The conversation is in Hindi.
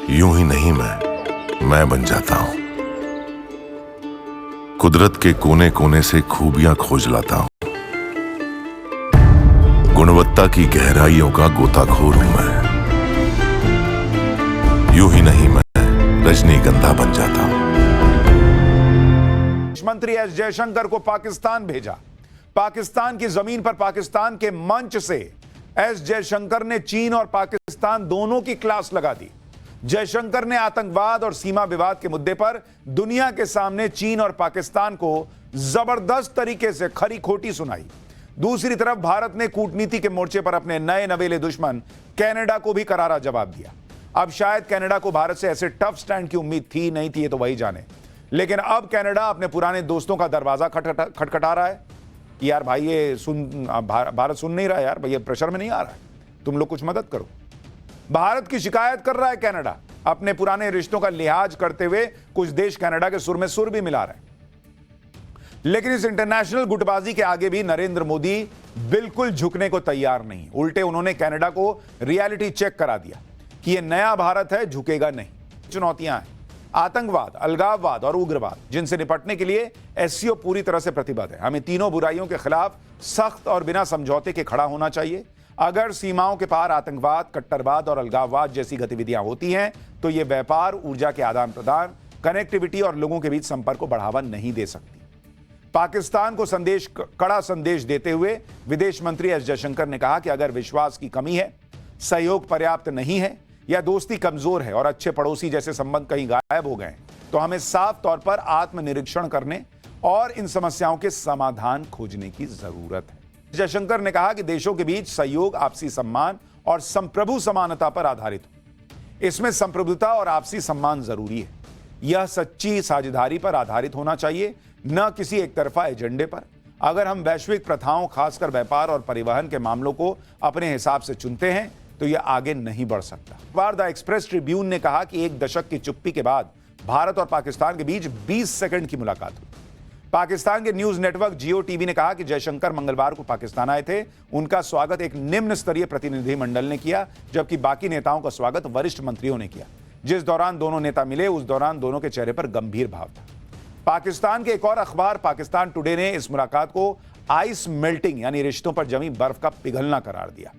यूं ही नहीं मैं बन जाता हूं। कुदरत के कोने कोने से खूबियां खोज लाता हूं। गुणवत्ता की गहराइयों का गोताखोर हूं मैं। यूं ही नहीं मैं रजनीगंधा बन जाता हूं। मंत्री एस जयशंकर को पाकिस्तान भेजा। पाकिस्तान की जमीन पर पाकिस्तान के मंच से एस जयशंकर ने चीन और पाकिस्तान दोनों की क्लास लगा दी। जयशंकर ने आतंकवाद और सीमा विवाद के मुद्दे पर दुनिया के सामने चीन और पाकिस्तान को जबरदस्त तरीके से खरी खोटी सुनाई। दूसरी तरफ भारत ने कूटनीति के मोर्चे पर अपने नए नवेले दुश्मन कनाडा को भी करारा जवाब दिया। अब शायद कनाडा को भारत से ऐसे टफ स्टैंड की उम्मीद थी नहीं थी, ये तो वही जाने। लेकिन अब कनाडा अपने पुराने दोस्तों का दरवाजा खटखटा रहा है कि यार भाई ये भारत सुन नहीं रहा है, यार भैया प्रेशर में नहीं आ रहा है, तुम लोग कुछ मदद करो। भारत की शिकायत कर रहा है कनाडा। अपने पुराने रिश्तों का लिहाज करते हुए कुछ देश कनाडा के सुर में सुर भी मिला रहे हैं। लेकिन इस इंटरनेशनल गुटबाजी के आगे भी नरेंद्र मोदी बिल्कुल झुकने को तैयार नहीं। उल्टे उन्होंने कनाडा को रियलिटी चेक करा दिया कि यह नया भारत है, झुकेगा नहीं। चुनौतियां हैं आतंकवाद, अलगाववाद और उग्रवाद, जिनसे निपटने के लिए एससीओ पूरी तरह से प्रतिबद्ध है। हमें तीनों बुराइयों के खिलाफ सख्त और बिना समझौते के खड़ा होना चाहिए। अगर सीमाओं के पार आतंकवाद, कट्टरवाद और अलगाववाद जैसी गतिविधियां होती हैं तो ये व्यापार, ऊर्जा के आदान प्रदान, कनेक्टिविटी और लोगों के बीच संपर्क को बढ़ावा नहीं दे सकती। पाकिस्तान को कड़ा संदेश देते हुए विदेश मंत्री एस जयशंकर ने कहा कि अगर विश्वास की कमी है, सहयोग पर्याप्त नहीं है या दोस्ती कमजोर है और अच्छे पड़ोसी जैसे संबंध कहीं गायब हो गए तो हमें साफ तौर पर आत्मनिरीक्षण करने और इन समस्याओं के समाधान खोजने की जरूरत है। जयशंकर ने कहा कि देशों के बीच सहयोग आपसी सम्मान और संप्रभु समानता पर आधारित हो। इसमें संप्रभुता और आपसी सम्मान जरूरी है। यह सच्ची साझेदारी पर आधारित होना चाहिए, न किसी एक तरफा एजेंडे पर। अगर हम वैश्विक प्रथाओं, खासकर व्यापार और परिवहन के मामलों को अपने हिसाब से चुनते हैं तो यह आगे नहीं बढ़ सकता। द एक्सप्रेस ट्रिब्यून ने कहा कि एक दशक की चुप्पी के बाद भारत और पाकिस्तान के बीच 20 सेकंड की मुलाकात हुई। पाकिस्तान के न्यूज नेटवर्क जियो टीवी ने कहा कि जयशंकर मंगलवार को पाकिस्तान आए थे। उनका स्वागत एक निम्न स्तरीय प्रतिनिधिमंडल ने किया, जबकि बाकी नेताओं का स्वागत वरिष्ठ मंत्रियों ने किया। जिस दौरान दोनों नेता मिले उस दौरान दोनों के चेहरे पर गंभीर भाव था। पाकिस्तान के एक और अखबार पाकिस्तान टुडे ने इस मुलाकात को आइस मेल्टिंग यानी रिश्तों पर जमी बर्फ का पिघलना करार दिया।